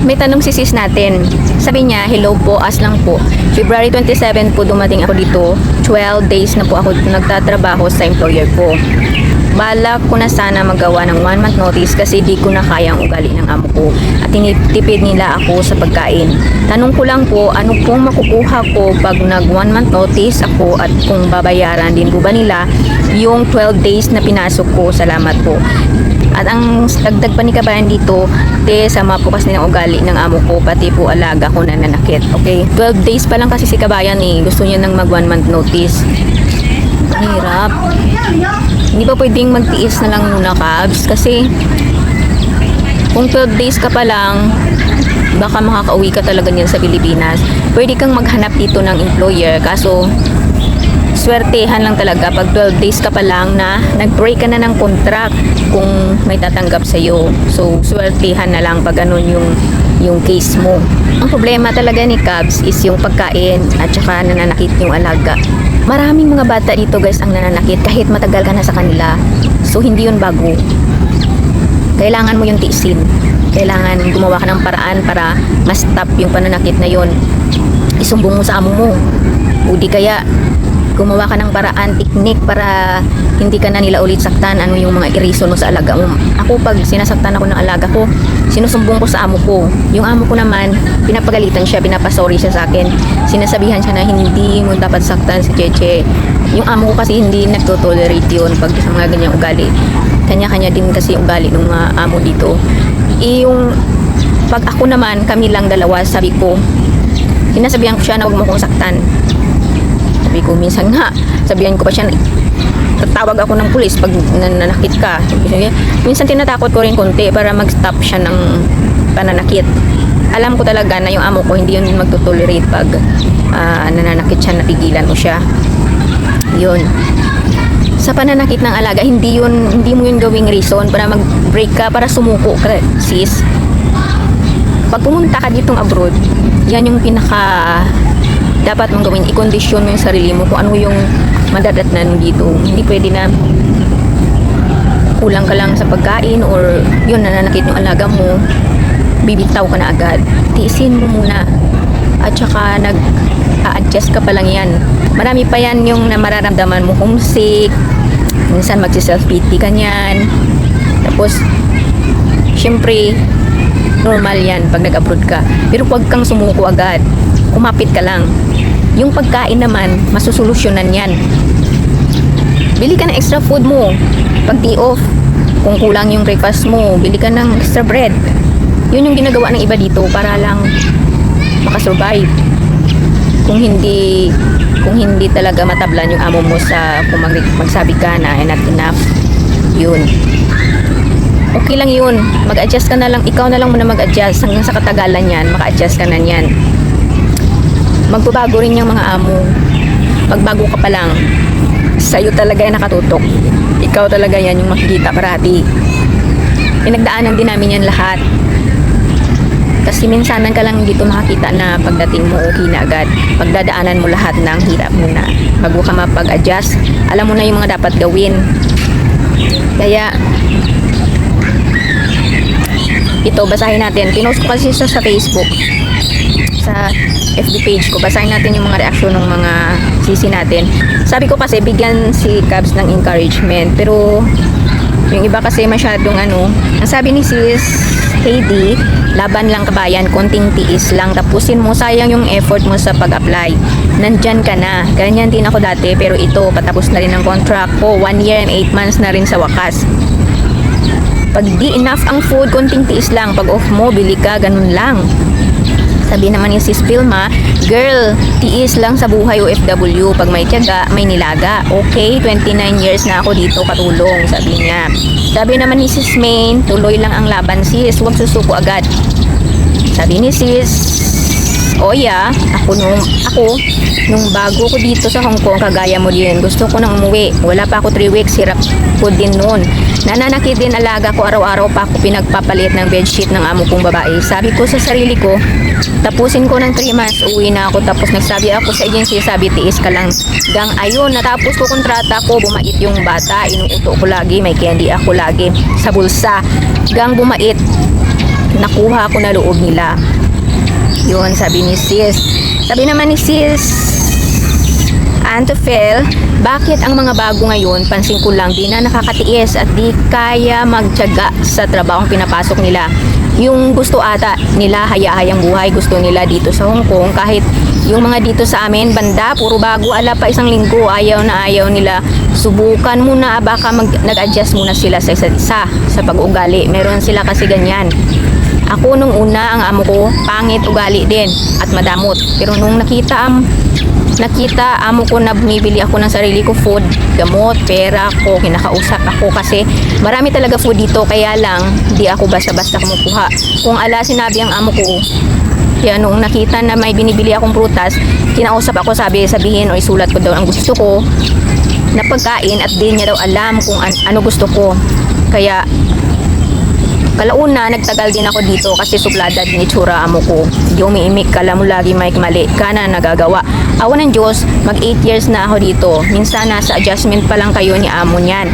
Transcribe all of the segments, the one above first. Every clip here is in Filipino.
may tanong si sis natin. Sabi niya, hello po, as lang po. February 27 po dumating ako dito. 12 days na po ako nagtatrabaho sa employer ko. Balak ko na sana magawa ng 1 month notice kasi di ko na kayang ugali ng amo ko at tinitipid nila ako sa pagkain. Tanong ko lang po, ano pong makukuha ko pag nag 1 month notice ako at kung babayaran din po ba nila yung 12 days na pinasok ko? Salamat po. At ang dagdag pa ni kabayan dito, sama po kasi ng ugali ng amo ko, pati po alaga ko na nanakit. Okay? 12 days pa lang kasi si kabayan gusto niya nang mag 1 month notice. Ang hirap. Hindi ba pwedeng magtiis na lang muna, Kabs? Kasi kung 12 days ka pa lang, baka makakauwi ka talaga niyan sa Pilipinas. Pwede kang maghanap dito ng employer, kaso swertehan lang talaga pag 12 days ka pa lang na nag-break ka na ng contract kung may tatanggap sa'yo. So, swertehan na lang pag ganun yung case mo. Ang problema talaga ni Kabs is yung pagkain at saka nananakit yung alaga. Maraming mga bata dito guys ang nananakit kahit matagal ka na sa kanila. So, hindi yun bago. Kailangan mo yung tiisin. Kailangan gumawa ka ng paraan para ma-stop yung pananakit na yun. Isumbong mo sa amo mo. O di kaya gumawa ka ng paraan, teknik para hindi ka na nila ulit saktan. Ano yung mga reason mo sa alaga mo. Ako pag sinasaktan ako ng alaga ko, sinusumbong ko sa amo ko. Yung amo ko naman, pinapagalitan siya, pinapasorry siya sa akin. Sinasabihan siya na hindi mo dapat saktan si Cheche. Yung amo ko kasi hindi nagtotolerate yun pag sa mga ganyang ugali. Kanya-kanya din kasi ugali ng mga amo dito. Yung pag ako naman, kami lang dalawa, sabi ko, sinasabihan ko siya na huwag mo kong saktan. Sabi ko, minsan nga, sabihan ko pa siya, tatawag ako ng pulis pag nananakit ka. Minsan tinatakot ko rin konti para mag-stop siya ng pananakit. Alam ko talaga na yung amo ko hindi yun magtotolerate pag nananakit siya, napigilan mo siya. Yun. Sa pananakit ng alaga, hindi mo yun gawing reason para mag-break ka, para sumuko ka, sis. Pag pumunta ka ditong abroad, yan yung pinaka dapat mong gawin, i-condition mo yung sarili mo kung ano yung madadatnan mo dito. Hindi pwede na kulang ka lang sa pagkain or yun, nananakit yung alaga mo, bibitaw ka na agad. Tiisin mo muna at saka nag-a-adjust ka pa lang yan. Marami pa yan yung na mararamdaman mo, homesick, minsan magsi-self-pity ka niyan. Tapos syempre normal yan pag nag-abroad ka, pero huwag kang sumuko agad, kumapit ka lang. Yung pagkain naman, masusolusyonan yan. Bili ka ng extra food mo pag day off. Kung kulang yung breakfast mo, bili ka ng extra bread. Yun yung ginagawa ng iba dito para lang makasurvive. Kung hindi talaga matablan yung amo mo sa kung magsabi ka na not enough, yun. Okay lang yun. Mag-adjust ka na lang. Ikaw na lang muna mag-adjust. Hanggang sa katagalan yan, maka-adjust ka na yan. Magbabago rin yung mga amo. Pagbago ka pa lang, sa'yo talaga yung nakatutok. Ikaw talaga yan yung makikita parati. Pinagdaanan din namin yan lahat. Kasi minsanan ka lang dito makakita na pagdating mo okay na agad. Pagdadaanan mo lahat ng hirap muna. Bago ka mapag-adjust, alam mo na yung mga dapat gawin. Kaya ito, basahin natin. Pinost ko kasi sa Facebook, sa FB page ko. Basahin natin yung mga reaksyon ng mga sisi natin. Sabi ko kasi bigyan si Kabs ng encouragement, pero yung iba kasi masyadong ang sabi ni sis Heidi, laban lang kabayan, konting tiis lang, tapusin mo, sayang yung effort mo sa pag-apply, nandyan ka na. Ganyan din ako dati, pero ito, patapos na rin ang contract ko, 1 year and 8 months na rin sa wakas. Pag di enough ang food, konting tiis lang. Pag off mo, bili ka, ganun lang. Sabi naman ni sis Pilma, girl, tiis lang sa buhay OFW. Pag may tiyaga, may nilaga. Okay, 29 years na ako dito katulong, sabi niya. Sabi naman ni sis Main, tuloy lang ang laban sis, huwag susuko agad. Sabi ni sis Oya, ako nung bago ko dito sa Hong Kong, kagaya mo din, gusto ko nang umuwi. Wala pa ako 3 weeks, hirap ko din noon. Nananakit din alaga ko, araw-araw pa ako pinagpapalit ng bedsheet ng amo kong babae. Sabi ko sa sarili ko, tapusin ko ng 3 months, uwi na ako. Tapos nagsabi ako sa agency, sabi tiis ka lang. Gang ayun, natapos ko kontrata ko, bumait yung bata, inuuto ko lagi, may candy ako lagi sa bulsa. Gang bumait. nakuha ko na loob nila. Yun, sabi ni sis. Sabi naman ni sis Antofel, bakit ang mga bago ngayon, pansin ko lang, di na nakakatiis at di kaya magtiyaga sa trabahong pinapasok nila. Yung gusto ata nila haya-hayang buhay, gusto nila dito sa Hong Kong, kahit yung mga dito sa amin banda puro bago, ala pa isang linggo, ayaw na ayaw nila. Subukan muna, baka nag-adjust muna sila sa isa't isa sa pag-ugali. Meron sila kasi ganyan. Ako nung una, ang amo ko pangit ugali din at madamot, pero nung nakita amo ko na bumibili ako ng sarili ko food, gamot, pera ko, kinakausap ako kasi marami talaga food dito, kaya lang di ako basta-basta kumukuha. Kung ala sinabi ang amo ko, kaya nung nakita na may binibili akong prutas, kinausap ako, sabihin o isulat ko daw ang gusto ko na pagkain at di niya daw alam kung ano gusto ko. Kaya kalauna, nagtagal din ako dito kasi suplada din itsura amo ko. Di umiimik, kala mo lagi may mali ka na nagagawa. Awan ng Diyos, mag 8 years na ako dito. Minsan nasa adjustment pa lang kayo ni amo niyan.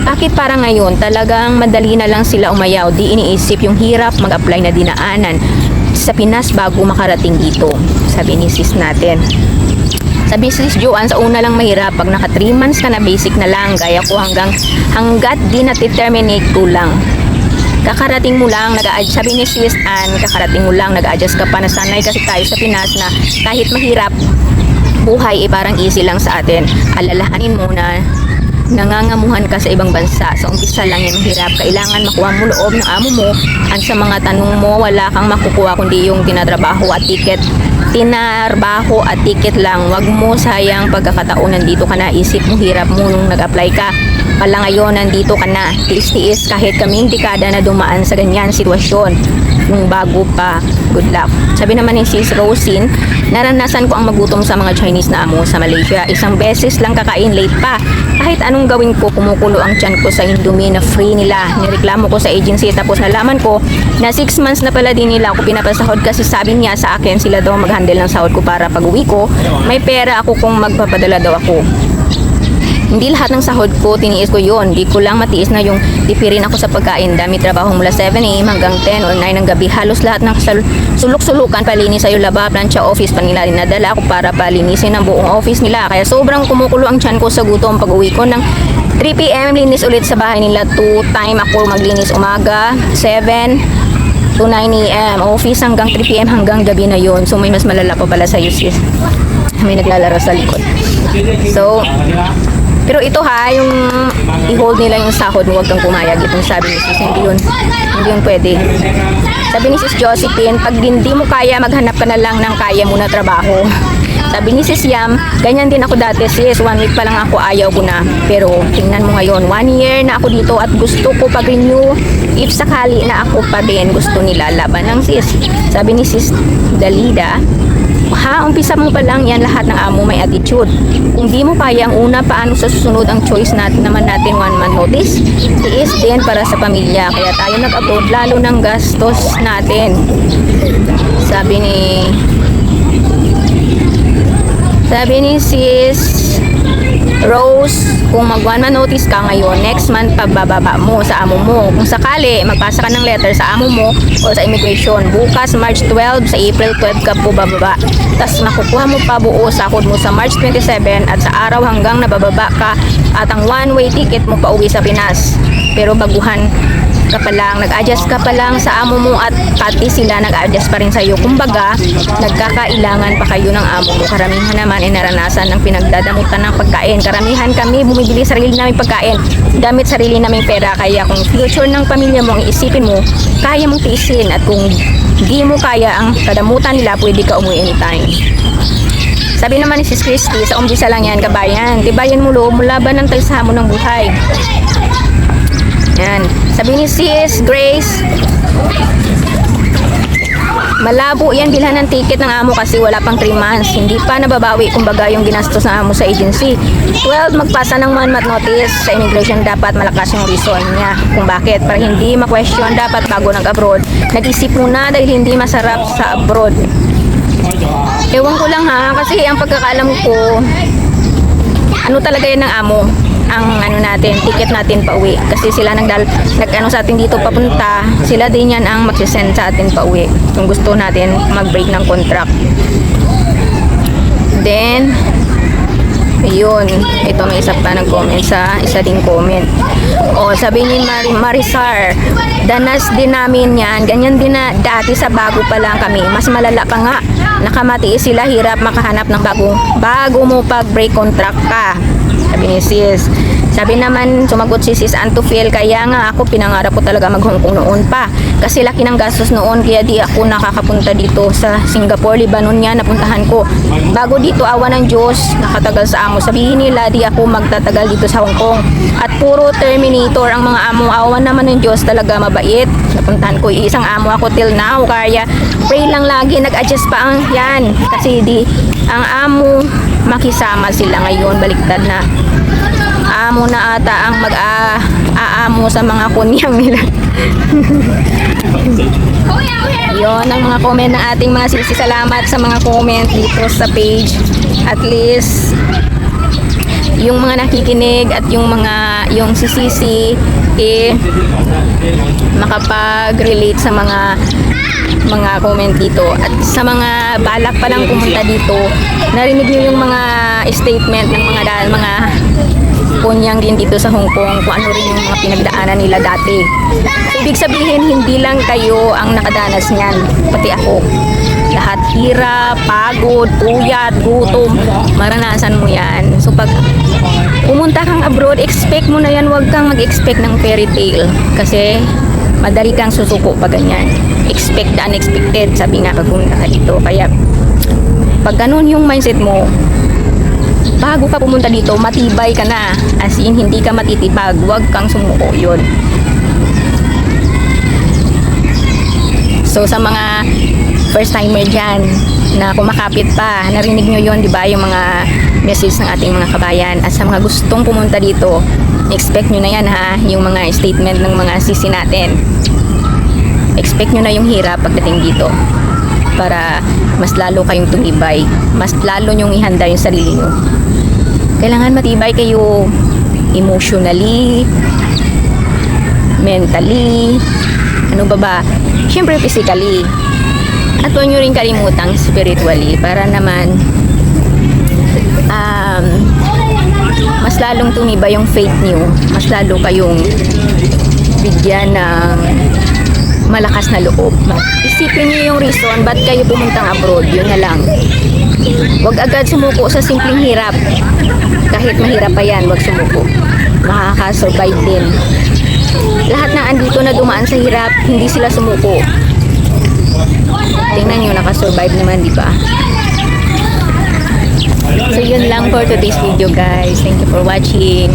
Bakit para ngayon, talagang madali na lang sila umayaw, di iniisip yung hirap mag-apply na dinaanan sa Pinas bago makarating dito. Sabi ni sis natin. Sabi si sis Joanne, sa una lang mahirap, pag naka 3 months ka na basic na lang, gaya ko hanggat di na-terminate ko lang. Kakarating mo lang, sabi ni Sis Ann, kakarating mo lang, nag-adjust ka pa, nasanay kasi tayo sa Pinas na kahit mahirap, buhay parang easy lang sa atin. Alalahanin mo na nangangamuhan ka sa ibang bansa. Sa umpisa lang yan mahirap. Kailangan makuha mo loob ng amo mo. At sa mga tanong mo, wala kang makukuha kundi yung tinatrabaho at ticket. Tinarbaho at ticket lang. Wag mo sayang pagkakataon, nandito ka na, isip mo hirap mo nung nag-apply ka. Pala ngayon, nandito ka na. Tiis-tiis kahit kaming dekada na dumaan sa ganyan sitwasyon. Nung bago pa, good luck. Sabi naman ni Sis Rosin, naranasan ko ang magutom sa mga Chinese na amo sa Malaysia. Isang beses lang kakain, late pa. Kahit anong gawin ko, kumukulo ang tiyan ko sa Indomie na free nila. Nireklamo ko sa agency, tapos nalaman ko na 6 months na pala din nila ako pinapasahod kasi sabi niya sa akin sila daw mag-handle ng sahod ko para pag uwi ko, may pera ako kung magpapadala daw ako. Hindi lahat ng sahod ko, tiniis ko yun. Di ko lang matiis na yung tipirin ako sa pagkain. Dami trabaho mula 7 AM hanggang 10 or 9 ng gabi. Halos lahat ng sulok-sulukan, palinis sa'yo, laba, plancha, office pa nila. Dinadala ako para palinisin ang buong office nila. Kaya sobrang kumukulo ang tiyan ko sa gutom. Pag uwi ko ng 3 PM, linis ulit sa bahay nila. 2 time ako maglinis umaga, 7 to 9 AM. Office hanggang 3 PM hanggang gabi na yun. So may mas malala pa pala sa'yo, sis. May naglalaro sa likod. So, pero ito ha, yung i-hold nila yung sahod, huwag kang pumayag. Itong sabi ni sis, hindi yun pwede. Sabi ni sis Josephine, pag hindi mo kaya, maghanap ka na lang ng kaya mo na trabaho. Sabi ni sis Yam, ganyan din ako dati sis, 1 week pa lang ako, ayaw ko na. Pero tingnan mo ngayon, 1 year na ako dito at gusto ko pag-renew. If sakali na ako pa din, gusto nila, laban ng sis. Sabi ni sis Dalida, umpisa mo pa lang yan, lahat ng amo may attitude. Kung di mo kaya ang una, paano sa susunod ang choice natin 1 month notice? Tiis din para sa pamilya. Kaya tayo nag-abroad, lalo ng gastos natin. Sabi ni sis Rose, kung mag 1 month notice ka ngayon, next month pagbababa mo sa amo mo. Kung sakali, magpasa ka ng letter sa amo mo o sa immigration. Bukas, March 12, sa April 12 ka po bababa. Tapos makukuha mo pa buo sahod mo sa March 27 at sa araw hanggang nabababa ka at ang one-way ticket mo pa uwi sa Pinas. Pero baguhan ka pa lang, nag-adjust ka pa lang sa amo mo at pati sila nag-adjust pa rin sa'yo. Kumbaga, nagkakailangan pa kayo ng amo mo. Karamihan naman ay naranasan ng pinagdadamutan ng pagkain. Karamihan kami bumibili sarili namin pagkain, gamit sarili naming pera. Kaya kung future ng pamilya mo ang iisipin mo, kaya mong tiisin. At kung di mo kaya ang kadamutan nila, pwede ka umuwi anytime. Sabi naman ni Sis Christy, sa umpisa lang yan, kabayan. Tibayan mo loob mo, laban ng talsa mo ng buhay. Yan. Sabi ni Sis Grace, malabo yan bilhan ng ticket ng amo kasi wala pang 3 months. Hindi pa nababawi kumbaga yung ginastos ng amo sa agency. 12, magpasa ng 1 month notice sa immigration. Dapat malakas yung reason niya kung bakit. Para hindi ma-question, dapat bago nag-abroad. Nag-isip muna dahil hindi masarap sa abroad. Ewan ko lang ha, kasi ang pagkakalam ko, ano talaga yan ng amo. ang ano natin, ticket natin pauwi. Kasi sila nag-ano sa atin dito papunta, sila din yan ang magsisend sa atin pauwi kung gusto natin mag-break ng contract. Then, ayun, ito may isa pa nag-comment sa isa ding comment. O, sabi ni Marisar, danas din namin yan, ganyan din na dati sa bago pa lang kami, mas malala pa nga, nakamatiis sila, hirap makahanap ng bago mo pag-break contract ka. Sabi ni sis. Sabi naman, sumagot si sis Antofil, kaya nga ako pinangarap ko talaga mag-Hong Kong noon pa. Kasi laki ng gastos noon, kaya di ako nakakapunta dito sa Singapore, Lebanon yan, napuntahan ko. Bago dito, awa ng Diyos, nakatagal sa amo. Sabihin nila, di ako magtatagal dito sa Hong Kong. At puro Terminator ang mga amo, awa naman ng Diyos, talaga mabait. Napuntahan ko, isang amo ako till now, kaya pray lang lagi, nag-adjust pa ang yan. Kasi di, ang amo, makisama sila ngayon, baliktad na. Amo na ata ang mag-aamo sa mga kunyang nila. Yon ang mga comment ng ating mga sisi. Salamat sa mga comment dito sa page. At least yung mga nakikinig at yung sisi makapag-relate sa mga comment dito. At sa mga balak pa lang pumunta dito, narinig niyo yung mga statement ng mga kunyang din dito sa Hong Kong, kung ano rin yung mga pinagdaanan nila dati. So, ibig sabihin, hindi lang kayo ang nakadanas niyan, pati ako. Lahat hirap, pagod, puyat, gutom, maranasan mo yan. So pag pumunta kang abroad, expect mo na yan, huwag kang mag-expect ng fairy tale. Kasi madali kang susuko pag ganyan. Expect the unexpected, sabi nga pag pumunta ka dito. Kaya pag ganun yung mindset mo, bago ka pumunta dito, matibay ka na. As in, hindi ka matitibag. Huwag kang sumuko yun. So, sa mga first timer dyan, na kumakapit pa, narinig nyo yun, di ba? Yung mga message ng ating mga kabayan. At sa mga gustong pumunta dito, expect nyo na yan ha, yung mga statement ng mga sisi natin. Expect nyo na yung hirap pagdating dito. Para mas lalo kayong tumibay. Mas lalo nyong ihanda yung sarili nyo. Kailangan matibay kayo emotionally, mentally, ano ba? Siyempre physically. At huwag nyo rin kalimutang spiritually para naman mas lalong tumibay yung faith nyo. Mas lalo kayong bigyan ng malakas na loob. Isipin nyo yung reason ba't kayo pumuntang abroad. Yun na lang. Huwag agad sumuko sa simpleng hirap. Kahit mahirap pa yan, huwag sumuko. Makaka-survive din. Lahat na andito na dumaan sa hirap, hindi sila sumuko. Tingnan nyo, nakasurvive naman, di ba? So yun lang for today's video guys. Thank you for watching.